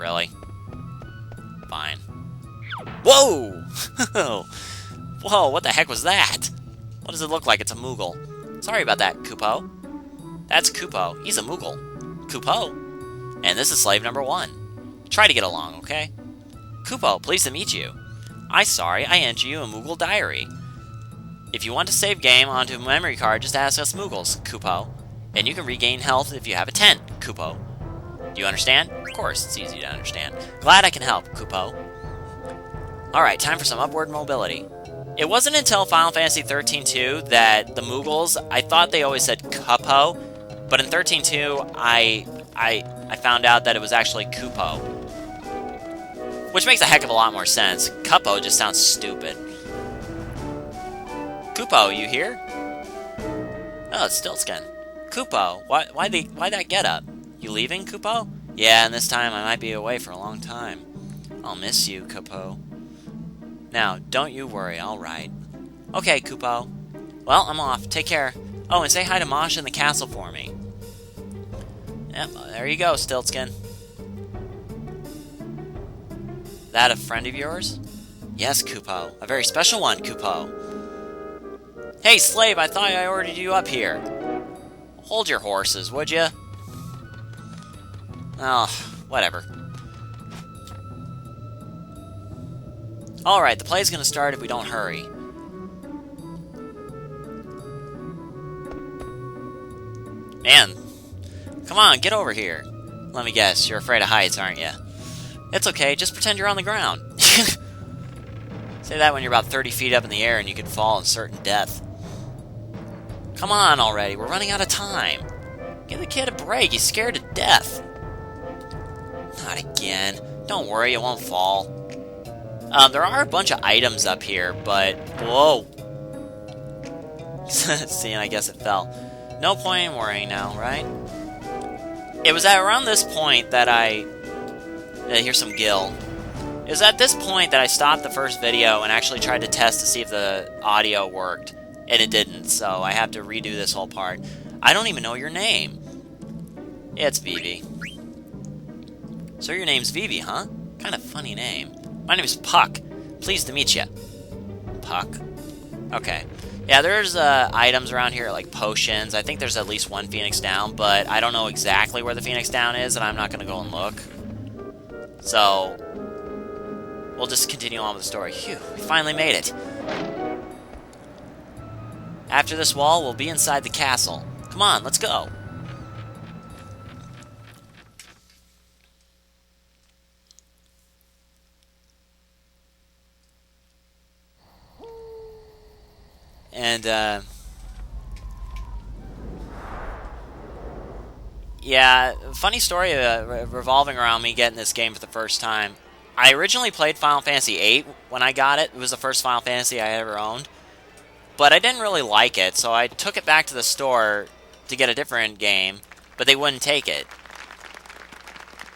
Really? Fine. Whoa! Whoa, what the heck was that? What does it look like? It's a Moogle. Sorry about that, Kupo. That's Kupo. He's a Moogle. Kupo. And this is slave number 1. Try to get along, okay? Kupo, pleased to meet you. I entered you a Moogle diary. If you want to save game onto a memory card, just ask us Moogles, Kupo. And you can regain health if you have a tent, Kupo. Do you understand? Of course, it's easy to understand. Glad I can help, Kupo. Alright, time for some upward mobility. It wasn't until Final Fantasy 13-2 that the Moogles, I thought they always said Kupo, but in 13-2, I found out that it was actually Kupo. Which makes a heck of a lot more sense. Kupo just sounds stupid. Kupo, you here? Oh, it's Stiltskin. Kupo, why that getup? You leaving, Kupo? Yeah, and this time I might be away for a long time. I'll miss you, Kupo. Now, don't you worry, I'll write. Okay, Kupo. Well, I'm off. Take care. Oh, and say hi to Masha in the castle for me. Yep, there you go, Stiltskin. That a friend of yours? Yes, Kupo. A very special one, Kupo. Hey, slave, I thought I ordered you up here. Hold your horses, would you? Oh, whatever. Alright, the play's gonna start if we don't hurry. Man, come on, get over here. Let me guess, you're afraid of heights, aren't you? It's okay, just pretend you're on the ground. Say that when you're about 30 feet up in the air and you could fall in certain death. Come on already, we're running out of time. Give the kid a break, he's scared to death. Not again. Don't worry, it won't fall. There are a bunch of items up here, but... Whoa! See, and I guess it fell. No point in worrying now, right? It was at around this point that here's some gill. It was at this point that I stopped the first video and actually tried to test to see if the audio worked. And it didn't, so I have to redo this whole part. I don't even know your name. It's Vivi. So your name's Vivi, huh? Kind of funny name. My name's Puck. Pleased to meet you. Puck. Okay. Yeah, there's items around here like potions. I think there's at least one Phoenix Down, but I don't know exactly where the Phoenix Down is, and I'm not going to go and look. So, we'll just continue on with the story. Phew, we finally made it. After this wall, we'll be inside the castle. Come on, let's go. And, yeah, funny story revolving around me getting this game for the first time. I originally played Final Fantasy VIII when I got it. It was the first Final Fantasy I ever owned. But I didn't really like it, so I took it back to the store to get a different game, but they wouldn't take it.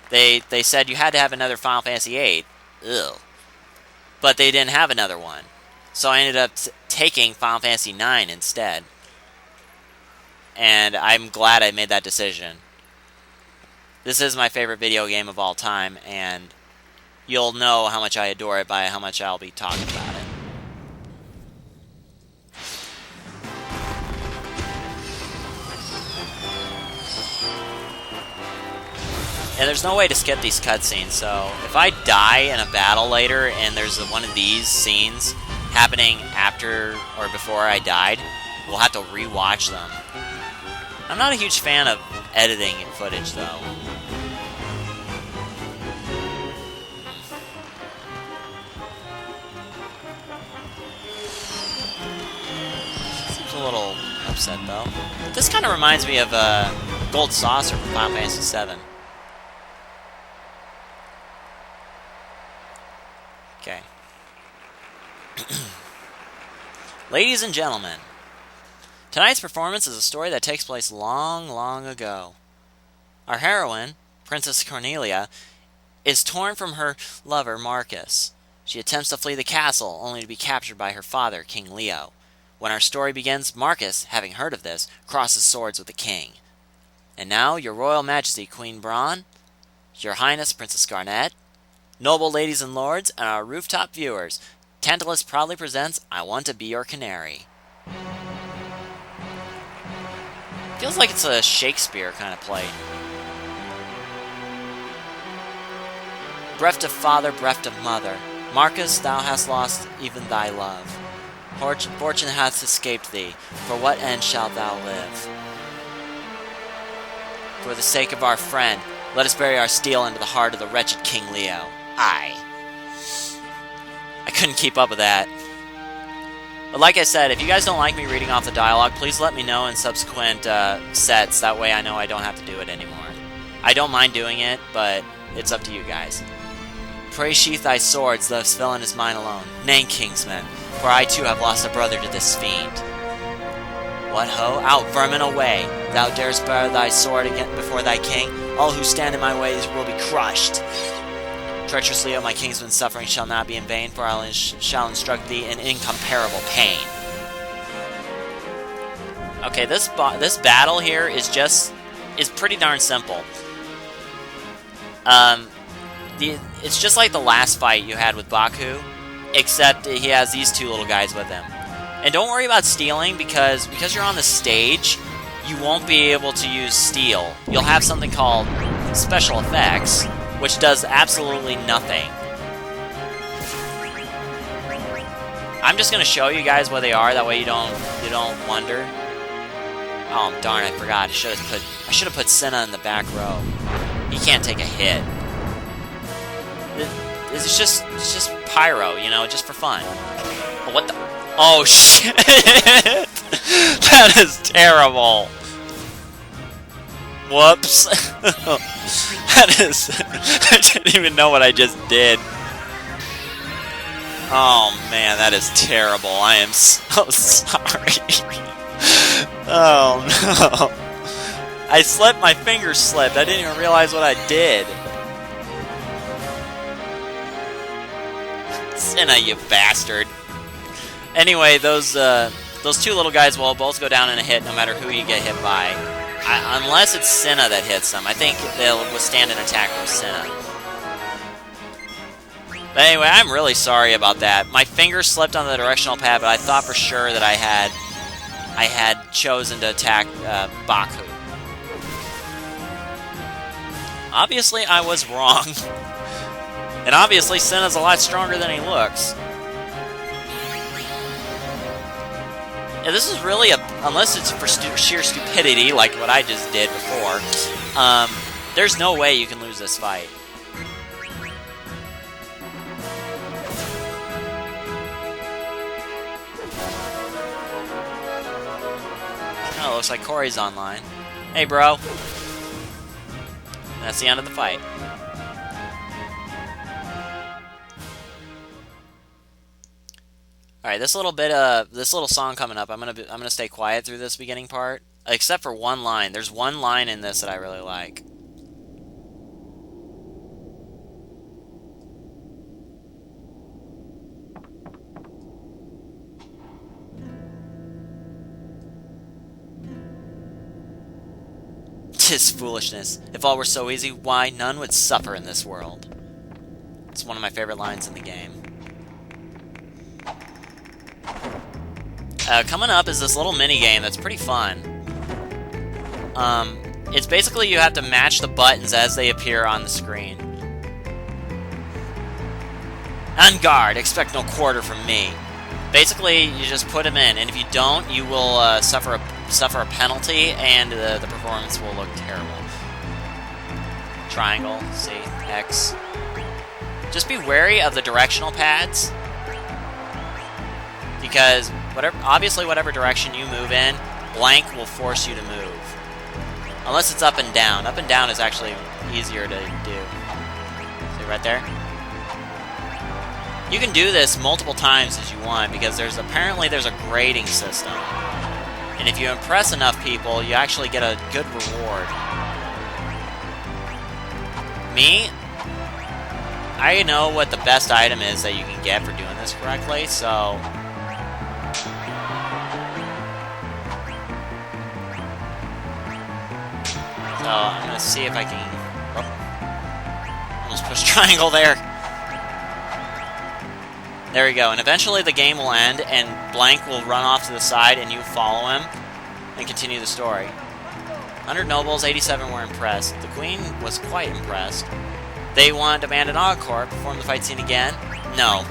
They said you had to have another Final Fantasy VIII. Ugh. But they didn't have another one. So I ended up taking Final Fantasy IX instead. And I'm glad I made that decision. This is my favorite video game of all time, and you'll know how much I adore it by how much I'll be talking about it. And there's no way to skip these cutscenes, so if I die in a battle later and there's one of these scenes happening after or before I died, we'll have to re-watch them. I'm not a huge fan of editing footage, though. Seems a little upset, though. This kind of reminds me of Gold Saucer from Final Fantasy VII. Okay. Ladies and gentlemen, tonight's performance is a story that takes place long, long ago. Our heroine, Princess Cornelia, is torn from her lover, Marcus. She attempts to flee the castle, only to be captured by her father, King Leo. When our story begins, Marcus, having heard of this, crosses swords with the king. And now, your royal majesty, Queen Braun? Your Highness, Princess Garnet, noble ladies and lords, and our rooftop viewers, Tantalus proudly presents I Want to Be Your Canary. Feels like it's a Shakespeare kind of play. Breath of father, breath of mother, Marcus, thou hast lost even thy love. Fortune hath escaped thee, for what end shalt thou live? For the sake of our friend, let us bury our steel into the heart of the wretched King Leo. I couldn't keep up with that. But like I said, if you guys don't like me reading off the dialogue, please let me know in subsequent sets. That way I know I don't have to do it anymore. I don't mind doing it, but it's up to you guys. Pray sheath thy swords, this villain is mine alone. Nay, kingsmen, for I too have lost a brother to this fiend. What ho? Out, vermin, away! Thou darest bear thy sword again before thy king? All who stand in my ways will be crushed. Treacherous Leo, my kingsman's suffering shall not be in vain, for I shall instruct thee in incomparable pain. Okay, this battle here is pretty darn simple. It's just like the last fight you had with Baku, except he has these two little guys with him. And don't worry about stealing, because you're on the stage, you won't be able to use steal. You'll have something called special effects, which does absolutely nothing. I'm just gonna show you guys what they are, that way you don't wonder. Oh darn, I forgot. I should have put Senna in the back row. He can't take a hit. It's just pyro, you know, just for fun. But what the? Oh shit! That is terrible. Whoops. That is... I didn't even know what I just did. Oh man, that is terrible. I am so sorry. Oh no. I slipped, my finger slipped. I didn't even realize what I did. Senna, you bastard. Anyway, those two little guys will both go down in a hit no matter who you get hit by. Unless it's Senna that hits them. I think they'll withstand an attack from Senna. But anyway, I'm really sorry about that. My finger slipped on the directional pad, but I thought for sure that I had chosen to attack Baku. Obviously, I was wrong. And obviously, Senna's a lot stronger than he looks. Yeah, this is really unless it's for sheer stupidity, like what I just did before, there's no way you can lose this fight. Oh, looks like Corey's online. Hey, bro. That's the end of the fight. All right, this little song coming up. I'm gonna stay quiet through this beginning part, except for one line. There's one line in this that I really like. Tis foolishness. If all were so easy, why none would suffer in this world. It's one of my favorite lines in the game. Coming up is this little mini-game that's pretty fun. It's basically you have to match the buttons as they appear on the screen. On guard, expect no quarter from me. Basically, you just put them in, and if you don't, you will suffer a penalty, and the performance will look terrible. Triangle, C, X. Just be wary of the directional pads, because obviously whatever direction you move in, blank will force you to move. Unless it's up and down. Up and down is actually easier to do. See right there? You can do this multiple times as you want, because apparently there's a grading system. And if you impress enough people, you actually get a good reward. Me, I know what the best item is that you can get for doing this correctly, so... So, I'm going to see if I can... almost pushed triangle there. There we go, and eventually the game will end, and Blank will run off to the side, and you follow him, and continue the story. 100 nobles, 87 were impressed. The queen was quite impressed. They want to demand an encore, perform the fight scene again. No.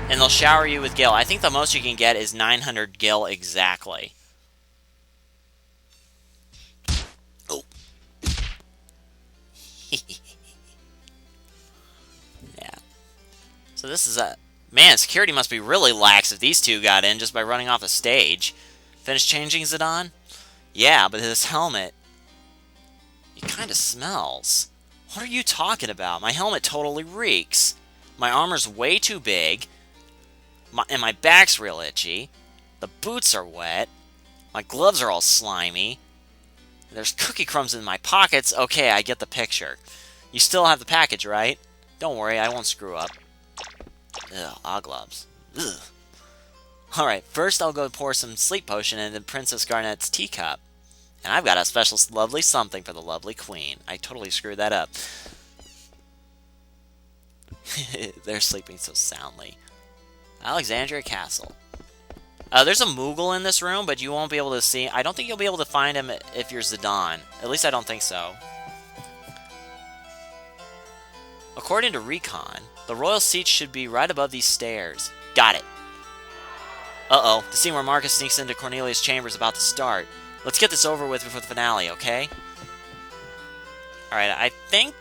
And they'll shower you with gil. I think the most you can get is 900 gil exactly. Oh. Yeah. So this is a... Man, security must be really lax if these two got in just by running off a stage. Finished changing, Zidane? Yeah, but his helmet... It kind of smells. What are you talking about? My helmet totally reeks. My armor's way too big. And my back's real itchy. The boots are wet. My gloves are all slimy. There's cookie crumbs in my pockets. Okay, I get the picture. You still have the package, right? Don't worry, I won't screw up. Ugh, gloves. Ugh. Alright, first I'll go pour some sleep potion into Princess Garnet's teacup. And I've got a special lovely something for the lovely queen. I totally screwed that up. They're sleeping so soundly. Alexandria Castle. There's a Moogle in this room, but you won't be able to see... I don't think you'll be able to find him if you're Zidane. At least I don't think so. According to Recon, the royal seat should be right above these stairs. Got it. Uh-oh. The scene where Marcus sneaks into Cornelius' chamber is about to start. Let's get this over with before the finale, okay? Alright, I think...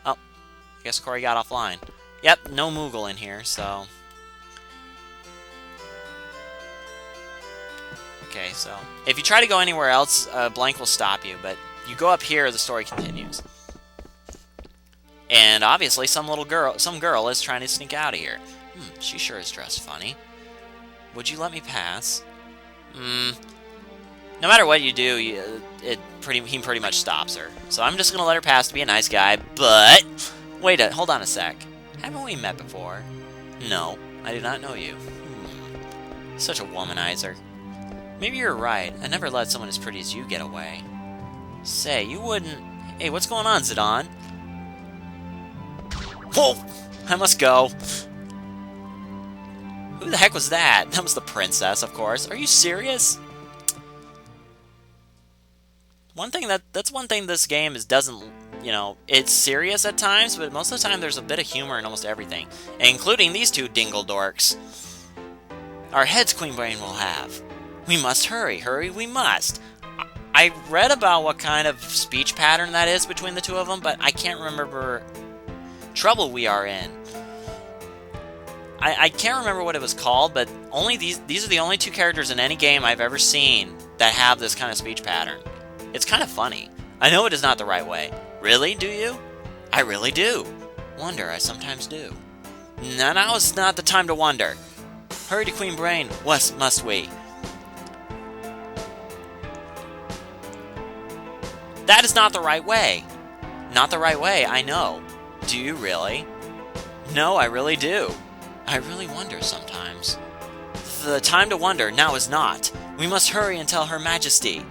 Oh, I guess Corey got offline. Yep, no Moogle in here, so... Okay, so... If you try to go anywhere else, Blank will stop you, but you go up here, the story continues. And obviously, some girl is trying to sneak out of here. She sure is dressed funny. Would you let me pass? No matter what you do, he pretty much stops her. So I'm just gonna let her pass to be a nice guy, but... Wait, hold on a sec. Haven't we met before? No, I do not know you. Such a womanizer. Maybe you're right. I never let someone as pretty as you get away. Say, you wouldn't... Hey, what's going on, Zidane? Whoa! I must go. Who the heck was that? That was the princess, of course. Are you serious? That's one thing this game doesn't, you know, it's serious at times, but most of the time there's a bit of humor in almost everything, including these two dingle dorks. Our heads Queen Brain will have. We must hurry, we must. I read about what kind of speech pattern that is between the two of them, but I can't remember trouble we are in. I can't remember what it was called, but only these are the only two characters in any game I've ever seen that have this kind of speech pattern. It's kind of funny. I know it is not the right way. Really, do you? I really do. Wonder, I sometimes do. Now is not the time to wonder. Hurry to Queen Brain, must we? That is not the right way. Not the right way, I know. Do you really? No, I really do. I really wonder sometimes. The time to wonder now is not. We must hurry and tell Her Majesty.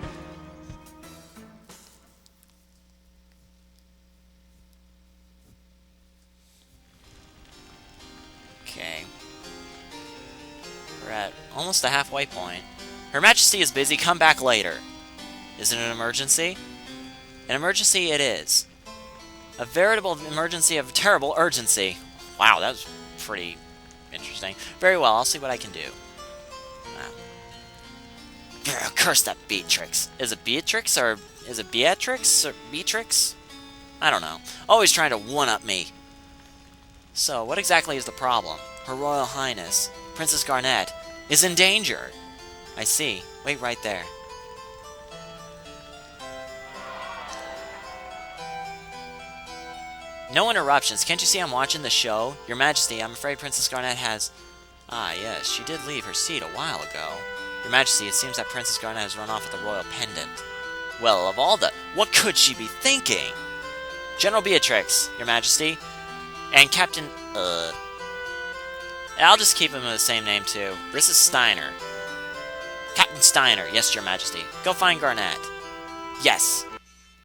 Okay. We're at almost the halfway point. Her Majesty is busy. Come back later. Is it an emergency? An emergency it is. A veritable emergency of terrible urgency. Wow, that was pretty interesting. Very well, I'll see what I can do. Wow. Curse that Beatrix. Is it Beatrix or is it Beatrix or Beatrix? I don't know. Always trying to one-up me. So, what exactly is the problem? Her Royal Highness, Princess Garnet, is in danger. I see. Wait right there. No interruptions. Can't you see I'm watching the show? Your Majesty, I'm afraid Princess Garnet has... Ah, yes, she did leave her seat a while ago. Your Majesty, it seems that Princess Garnet has run off with the royal pendant. Well, of all the... What could she be thinking? General Beatrix, Your Majesty. And Captain... I'll just keep him with the same name, too. This is Steiner. Captain Steiner, yes, Your Majesty. Go find Garnet. Yes.